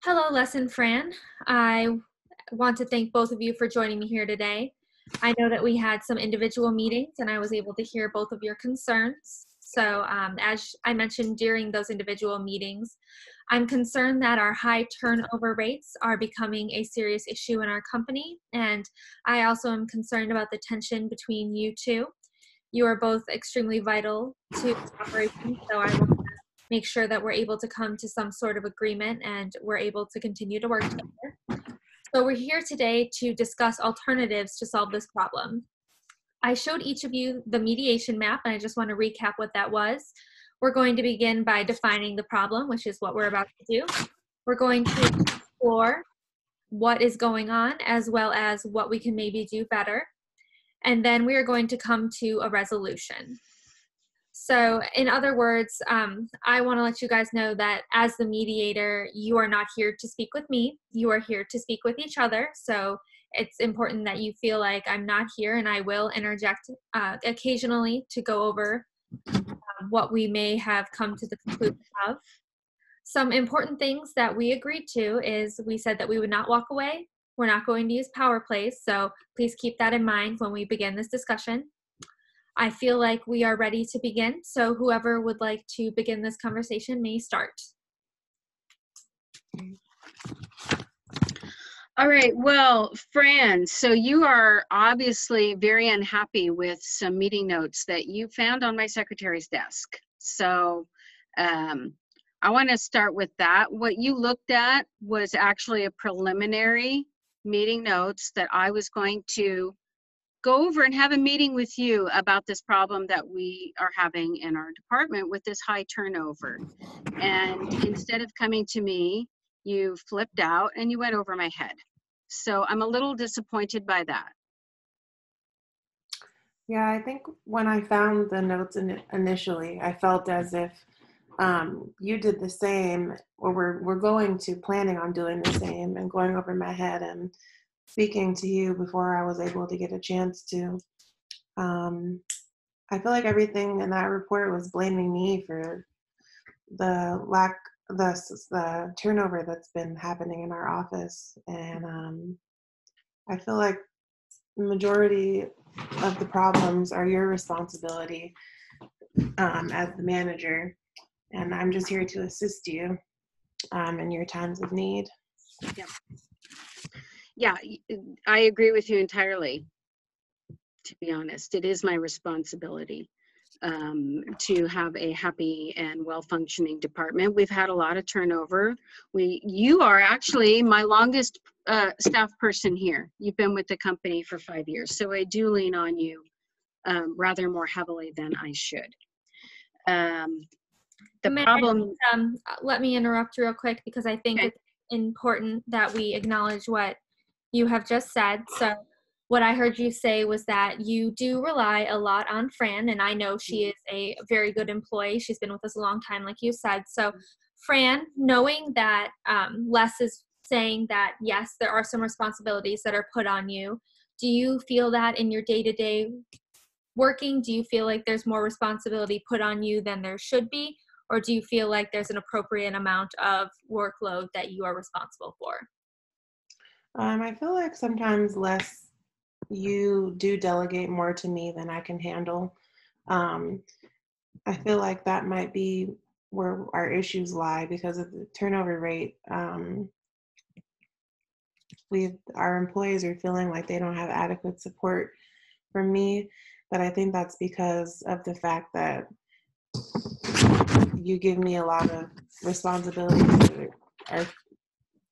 Hello, Les and Fran. I want to thank both of you for joining me here today. I know that we had some individual meetings and I was able to hear both of your concerns. So as I mentioned during those individual meetings, I'm concerned that our high turnover rates are becoming a serious issue in our company. And I also am concerned about the tension between you two. You are both extremely vital to this operation, so I will make sure that we're able to come to some sort of agreement and we're able to continue to work together. So we're here today to discuss alternatives to solve this problem. I showed each of you the mediation map, and I just want to recap what that was. We're going to begin by defining the problem, which is what we're about to do. We're going to explore what is going on as well as what we can maybe do better. And then we are going to come to a resolution. So in other words, I want to let you guys know that as the mediator, you are not here to speak with me. You are here to speak with each other. So it's important that you feel like I'm not here, and I will interject occasionally to go over what we may have come to the conclusion of. Some important things that we agreed to is we said that we would not walk away. We're not going to use power plays. So please keep that in mind when we begin this discussion. I feel like we are ready to begin, so whoever would like to begin this conversation may start. All right, well, Fran, so you are obviously very unhappy with some meeting notes that you found on my secretary's desk. So I want to start with that. What you looked at was actually a preliminary meeting notes that I was going to go over and have a meeting with you about this problem that we are having in our department with this high turnover. And instead of coming to me, you flipped out and you went over my head. So I'm a little disappointed by that. Yeah, I think when I found the notes initially, I felt as if you did the same, or we're going to planning on doing the same and going over my head and speaking to you before I was able to get a chance to. I feel like everything in that report was blaming me for the turnover that's been happening in our office. And I feel like the majority of the problems are your responsibility as the manager. And I'm just here to assist you in your times of need. Yeah, I agree with you entirely. To be honest, it is my responsibility to have a happy and well-functioning department. We've had a lot of turnover. You are actually my longest staff person here. You've been with the company for 5 years, so I do lean on you rather more heavily than I should. Let me interrupt real quick, because I think it's important that we acknowledge what you have just said. So what I heard you say was that you do rely a lot on Fran, and I know she is a very good employee. She's been with us a long time, like you said. So Fran, knowing that Les is saying that, yes, there are some responsibilities that are put on you, do you feel that in your day-to-day working, do you feel like there's more responsibility put on you than there should be? Or do you feel like there's an appropriate amount of workload that you are responsible for? I feel like sometimes you do delegate more to me than I can handle. I feel like that might be where our issues lie because of the turnover rate. Our employees are feeling like they don't have adequate support from me, but I think that's because of the fact that you give me a lot of responsibilities that are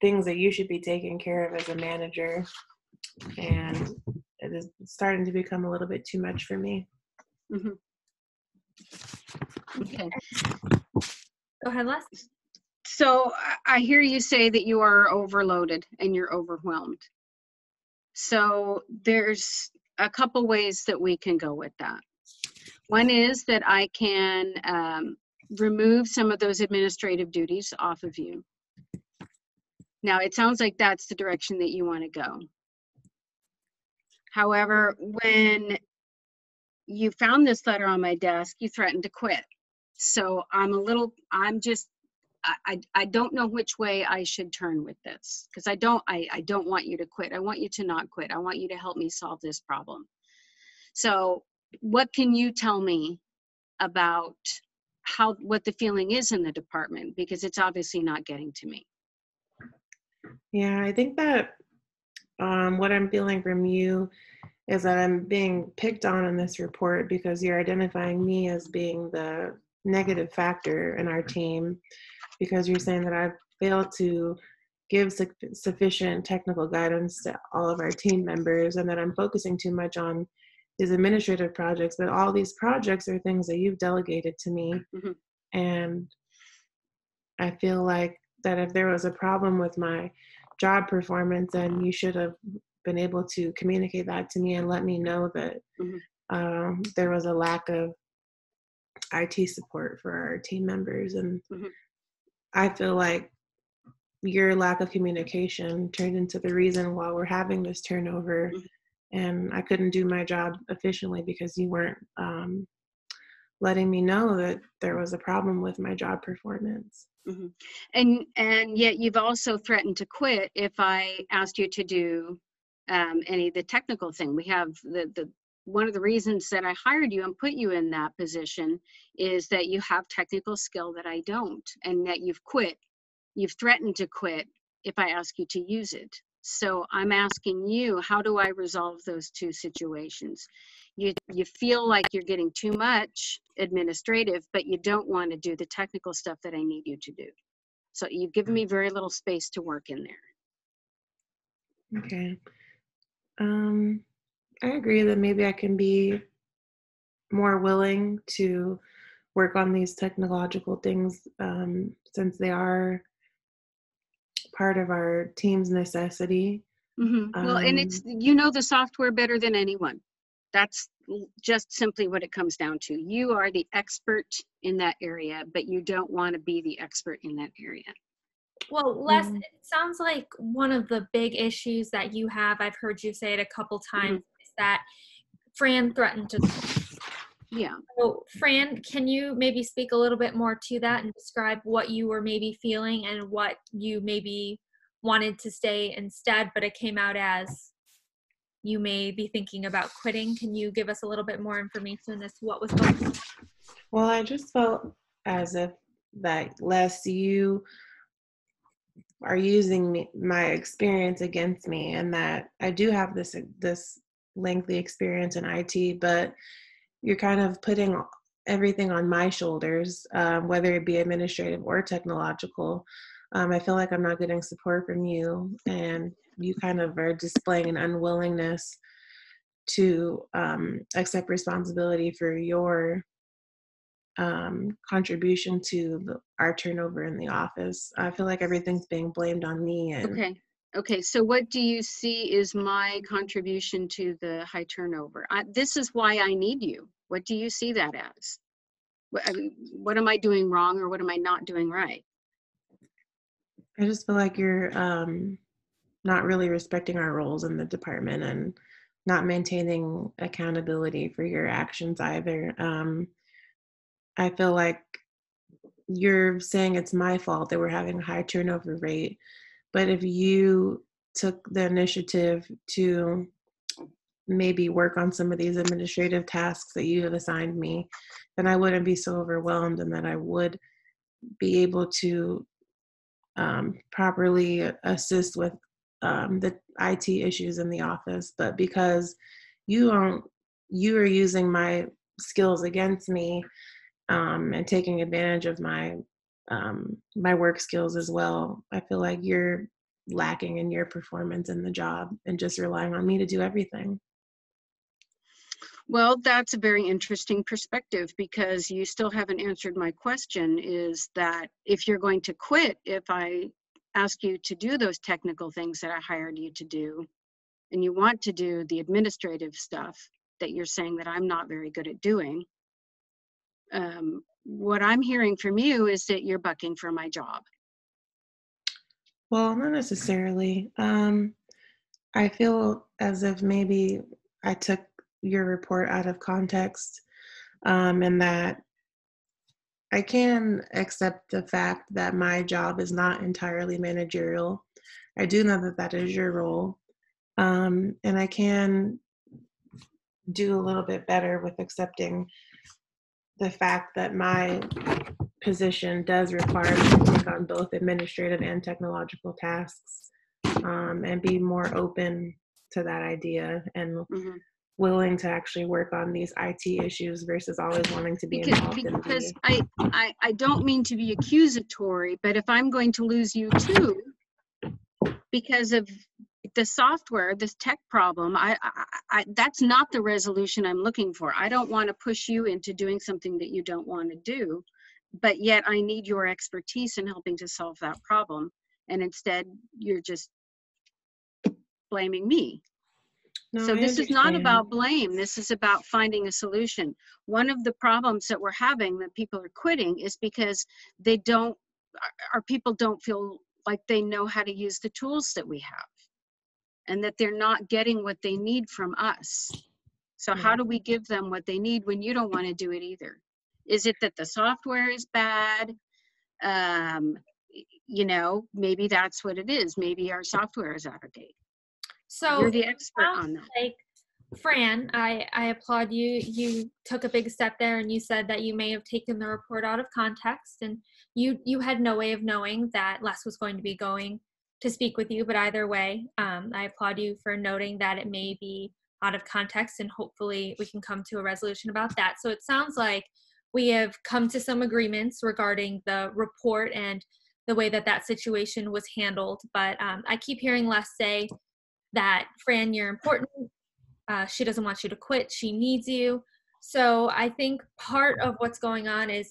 things that you should be taking care of as a manager, and it is starting to become a little bit too much for me. Mm-hmm. Okay. Go ahead, Les. So I hear you say that you are overloaded and you're overwhelmed. So there's a couple ways that we can go with that. One is that I can remove some of those administrative duties off of you. Now, it sounds like that's the direction that you want to go. However, when you found this letter on my desk, you threatened to quit. So I'm I don't know which way I should turn with this, because I don't want you to quit. I want you to not quit. I want you to help me solve this problem. So what can you tell me about what the feeling is in the department? Because it's obviously not getting to me. Yeah, I think that what I'm feeling from you is that I'm being picked on in this report because you're identifying me as being the negative factor in our team, because you're saying that I've failed to give sufficient technical guidance to all of our team members, and that I'm focusing too much on these administrative projects. But all these projects are things that you've delegated to me. Mm-hmm. And I feel like that if there was a problem with my job performance, then you should have been able to communicate that to me and let me know that there was a lack of IT support for our team members. And I feel like your lack of communication turned into the reason why we're having this turnover. And I couldn't do my job efficiently because you weren't letting me know that there was a problem with my job performance. And yet you've also threatened to quit if I asked you to do any of the technical thing. We have the one of the reasons that I hired you and put you in that position is that you have technical skill that I don't, and that you've threatened to quit if I ask you to use it. So I'm asking you, how do I resolve those two situations? You feel like you're getting too much administrative, but you don't want to do the technical stuff that I need you to do. So you've given me very little space to work in there. Okay. I agree that maybe I can be more willing to work on these technological things, since they are part of our team's necessity. Well, and it's, you know, the software better than anyone. That's just simply what it comes down to. You are the expert in that area, but you don't want to be the expert in that area. Well, Les, it sounds like one of the big issues that you have, I've heard you say it a couple times, is that Fran threatened to. Yeah. So, Fran, can you maybe speak a little bit more to that and describe what you were maybe feeling and what you maybe wanted to stay instead, but it came out as you may be thinking about quitting? Can you give us a little bit more information as to what was going on? Well, I just felt as if that, Les, you are using my experience against me, and that I do have this lengthy experience in IT, but you're kind of putting everything on my shoulders, whether it be administrative or technological. I feel like I'm not getting support from you, and you kind of are displaying an unwillingness to accept responsibility for your contribution to our turnover in the office. I feel like everything's being blamed on me. And Okay. So what do you see is my contribution to the high turnover? This is why I need you. What do you see that as? What am I doing wrong, or what am I not doing right? I just feel like you're not really respecting our roles in the department and not maintaining accountability for your actions either. I feel like you're saying it's my fault that we're having a high turnover rate, but if you took the initiative to maybe work on some of these administrative tasks that you have assigned me, then I wouldn't be so overwhelmed, and that I would be able to properly assist with the IT issues in the office. But because you are using my skills against me, and taking advantage of my my work skills as well, I feel like you're lacking in your performance in the job and just relying on me to do everything. Well, that's a very interesting perspective, because you still haven't answered my question, is that if you're going to quit, if I ask you to do those technical things that I hired you to do, and you want to do the administrative stuff that you're saying that I'm not very good at doing, what I'm hearing from you is that you're bucking for my job. Well, not necessarily. I feel as if maybe I took your report out of context, and that I can accept the fact that my job is not entirely managerial. I do know that that is your role. And I can do a little bit better with accepting the fact that my position does require me to take on both administrative and technological tasks, and be more open to that idea and Mhm. willing to actually work on these IT issues versus always wanting to be involved in Because the. I don't mean to be accusatory, but if I'm going to lose you too because of the software, this tech problem, that's not the resolution I'm looking for. I don't want to push you into doing something that you don't want to do, but yet I need your expertise in helping to solve that problem. And instead, you're just blaming me. No, So I this is not understand. about blame. This is about finding a solution. One of the problems that we're having that people are quitting is because they don't, our people don't feel like they know how to use the tools that we have and that they're not getting what they need from us. So how Right. do we give them what they need when you don't want to do it either? Is it that the software is bad? Um, maybe that's what it is. Maybe our software is out of date. So You're it the expert sounds on that. like, Fran, I applaud you. You took a big step there, and you said that you may have taken the report out of context, and you had no way of knowing that Les was going to be going to speak with you. But either way, I applaud you for noting that it may be out of context, and hopefully we can come to a resolution about that. So it sounds like we have come to some agreements regarding the report and the way that that situation was handled. But I keep hearing Les say that, Fran, you're important. She doesn't want you to quit. She needs you. So I think part of what's going on is,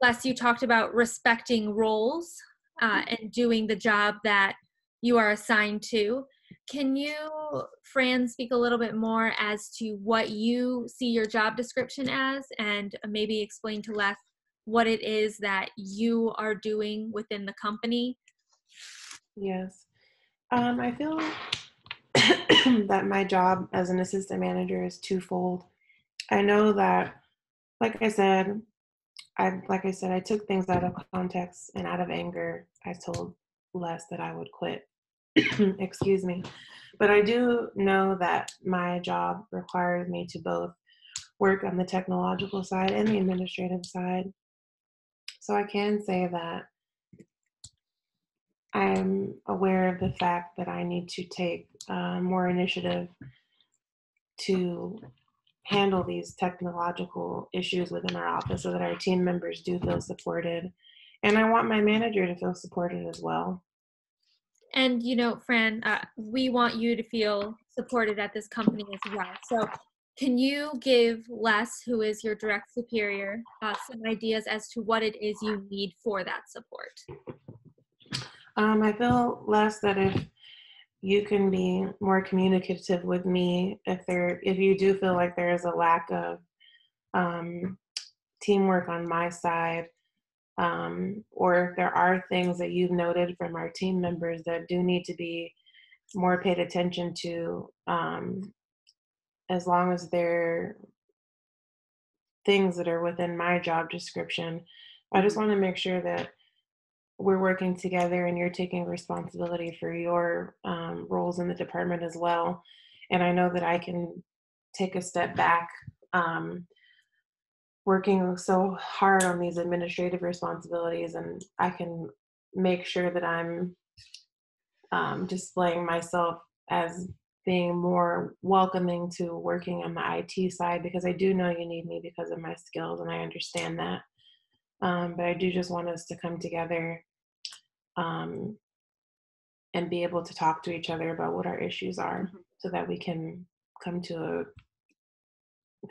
Les, you talked about respecting roles and doing the job that you are assigned to. Can you, Fran, speak a little bit more as to what you see your job description as, and maybe explain to Les what it is that you are doing within the company? Yes. I feel that my job as an assistant manager is twofold. I know that, like I said, I took things out of context and out of anger. I told Les that I would quit. Excuse me. But I do know that my job requires me to both work on the technological side and the administrative side. So I can say that I'm aware of the fact that I need to take more initiative to handle these technological issues within our office so that our team members do feel supported. And I want my manager to feel supported as well. And, Fran, we want you to feel supported at this company as well. So can you give Les, who is your direct superior, some ideas as to what it is you need for that support? I feel, Les, that if you can be more communicative with me, if you do feel like there is a lack of um, teamwork on my side, or if there are things that you've noted from our team members that do need to be more paid attention to, as long as they're things that are within my job description, I just Mhm. want to make sure that we're working together and you're taking responsibility for your roles in the department as well. And I know that I can take a step back, um, working so hard on these administrative responsibilities, and I can make sure that I'm displaying myself as being more welcoming to working on the IT side, because I do know you need me because of my skills and I understand that. But I do just want us to come together, um, and be able to talk to each other about what our issues are Mhm. so that we can come to a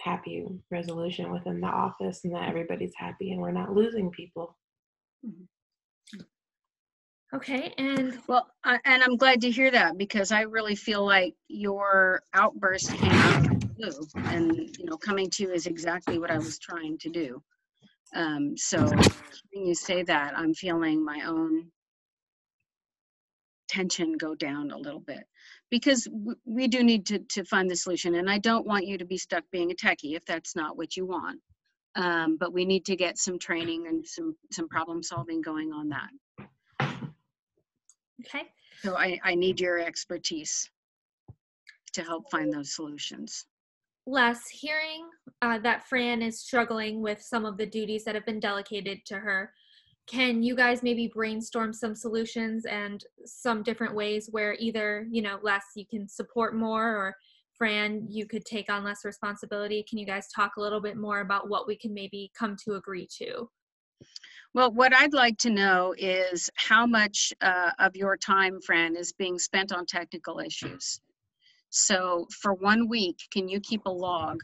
happy resolution within the office and that everybody's happy and we're not losing people. Mhm. Okay, and Well, and I'm glad to hear that because I really feel like your outburst came out of the blue, and coming to you is exactly what I was trying to do. So hearing you say that, I'm feeling my own tension go down a little bit because we do need to find the solution. And I don't want you to be stuck being a techie if that's not what you want. But we need to get some training and some problem solving going on that. Okay. So I need your expertise to help find those solutions. Les, hearing that Fran is struggling with some of the duties that have been delegated to her, can you guys maybe brainstorm some solutions and some different ways where either, Les, you can support more, or Fran, you could take on less responsibility? Can you guys talk a little bit more about what we can maybe come to agree to? Well, what I'd like to know is how much of your time, Fran, is being spent on technical issues. So for 1 week, can you keep a log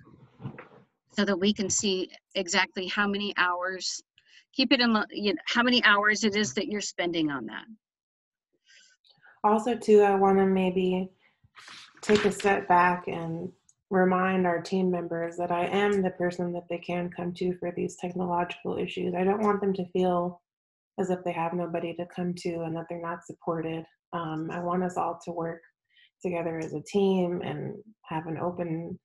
so that we can see exactly how many hours, keep it in, how many hours it is that you're spending on that? Also, too, I want to maybe take a step back and remind our team members that I am the person that they can come to for these technological issues. I don't want them to feel as if they have nobody to come to and that they're not supported. I want us all to work together as a team and have an open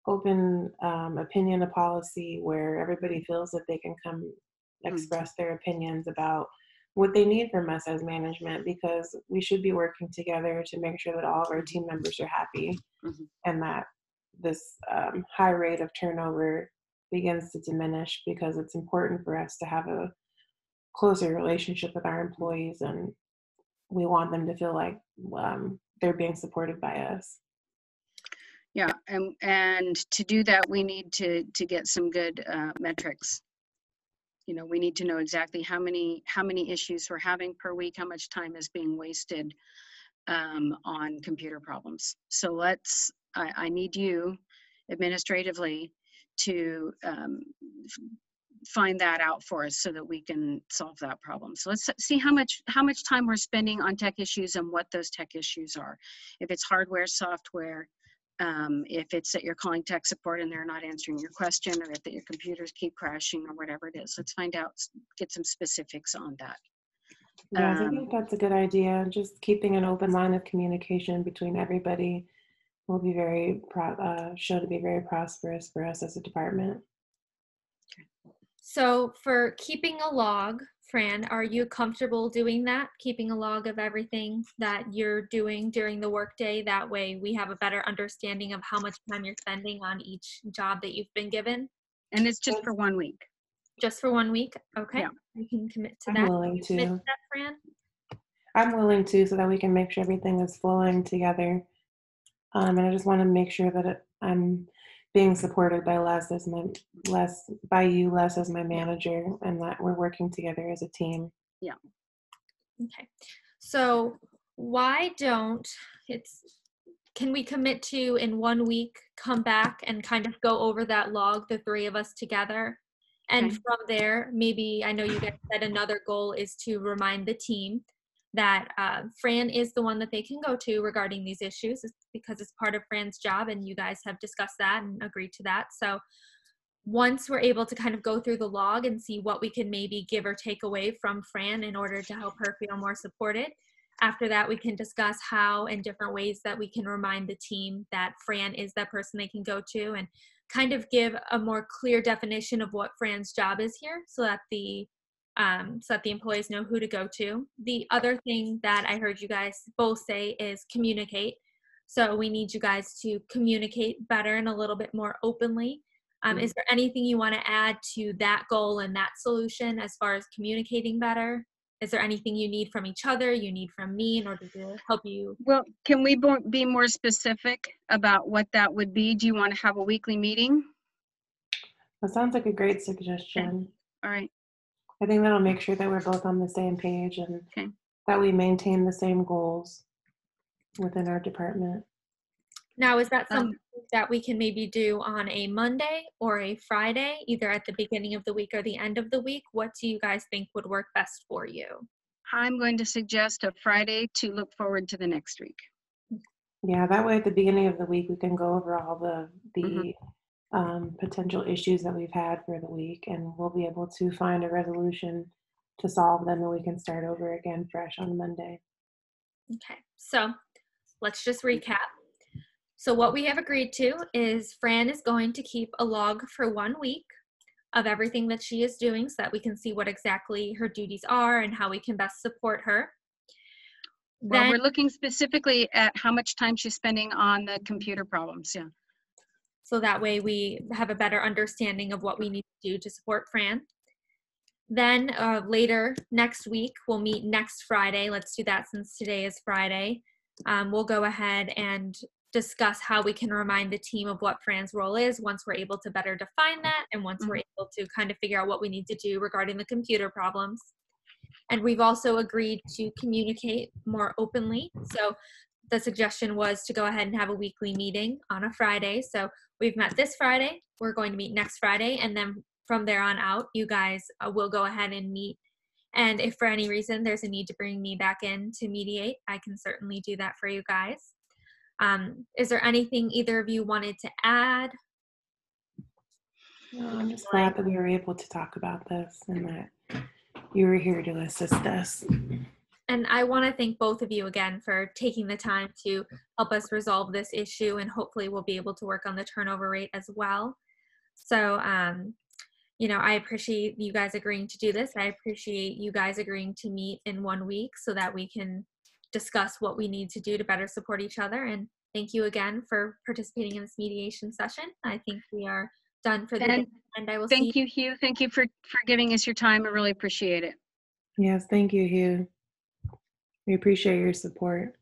opinion, a policy where everybody feels that they can come express their opinions about what they need from us as management, because we should be working together to make sure that all of our team members are happy and that this high rate of turnover begins to diminish, because it's important for us to have a closer relationship with our employees, and we want them to feel like they're being supported by us. Yeah, and to do that, we need to get some good metrics. We need to know exactly how many issues we're having per week, how much time is being wasted on computer problems. So I need you administratively to find that out for us so that we can solve that problem. So let's see how much time we're spending on tech issues and what those tech issues are. If it's hardware, software, if it's that you're calling tech support and they're not answering your question, or if that your computers keep crashing or whatever it is. Let's find out, get some specifics on that. Yes, I think that's a good idea. Just keeping an open line of communication between everybody will be show to be very prosperous for us as a department. So for keeping a log, Fran, are you comfortable doing that? Keeping a log of everything that you're doing during the workday? That way we have a better understanding of how much time you're spending on each job that you've been given. And it's just for 1 week. Just for 1 week? Okay. Yeah. You can commit to I'm that. willing to. Commit to that, Fran? I'm willing to, so that we can make sure everything is flowing together. And I just want to make sure that I'm being supported by Les as my manager, and that we're working together as a team. Yeah. Okay. So can we commit to, in 1 week, come back and kind of go over that log, the three of us together? And Okay. from there, maybe, I know you guys said another goal is to remind the team that Fran is the one that they can go to regarding these issues, because it's part of Fran's job, and you guys have discussed that and agreed to that. So once we're able to kind of go through the log and see what we can maybe give or take away from Fran in order to help her feel more supported, after that we can discuss how and different ways that we can remind the team that Fran is that person they can go to, and kind of give a more clear definition of what Fran's job is here, so that the employees know who to go to. The other thing that I heard you guys both say is communicate. So we need you guys to communicate better and a little bit more openly. Is there anything you want to add to that goal and that solution as far as communicating better? Is there anything you need from each other, you need from me in order to help you? Well, can we be more specific about what that would be? Do you want to have a weekly meeting? That sounds like a great suggestion. Okay. All right. I think that'll make sure that we're both on the same page, and that we maintain the same goals within our department. Now, is that something that we can maybe do on a Monday or a Friday, either at the beginning of the week or the end of the week? What do you guys think would work best for you? I'm going to suggest a Friday to look forward to the next week. Yeah, that way at the beginning of the week we can go over all the potential issues that we've had for the week, and we'll be able to find a resolution to solve them, and we can start over again fresh on Monday. Okay, so let's just recap. So what we have agreed to is Fran is going to keep a log for 1 week. of everything that she is doing so that we can see what exactly her duties are and how we can best support her. Well, Then, we're looking specifically at how much time she's spending on the computer problems. Yeah. so that way we have a better understanding of what we need to do to support Fran. Then later next week, we'll meet next Friday. Let's do that since today is Friday. We'll go ahead and discuss how we can remind the team of what Fran's role is once we're able to better define that and once we're able to kind of figure out what we need to do regarding the computer problems. And we've also agreed to communicate more openly. So the suggestion was to go ahead and have a weekly meeting on a Friday. So we've met this Friday. We're going to meet next Friday. And then from there on out, you guys will go ahead and meet. And if for any reason there's a need to bring me back in to mediate, I can certainly do that for you guys. Is there anything either of you wanted to add? No, I'm just glad that we were able to talk about this and that you were here to assist us. And I want to thank both of you again for taking the time to help us resolve this issue, and hopefully we'll be able to work on the turnover rate as well. So, you know, I appreciate you guys agreeing to do this. I appreciate you guys agreeing to meet in 1 week so that we can discuss what we need to do to better support each other. And thank you again for participating in this mediation session. I think we are done for the day, and I will see you. Thank you, Hugh. Thank you for giving us your time. I really appreciate it. Yes, thank you, Hugh. We appreciate your support.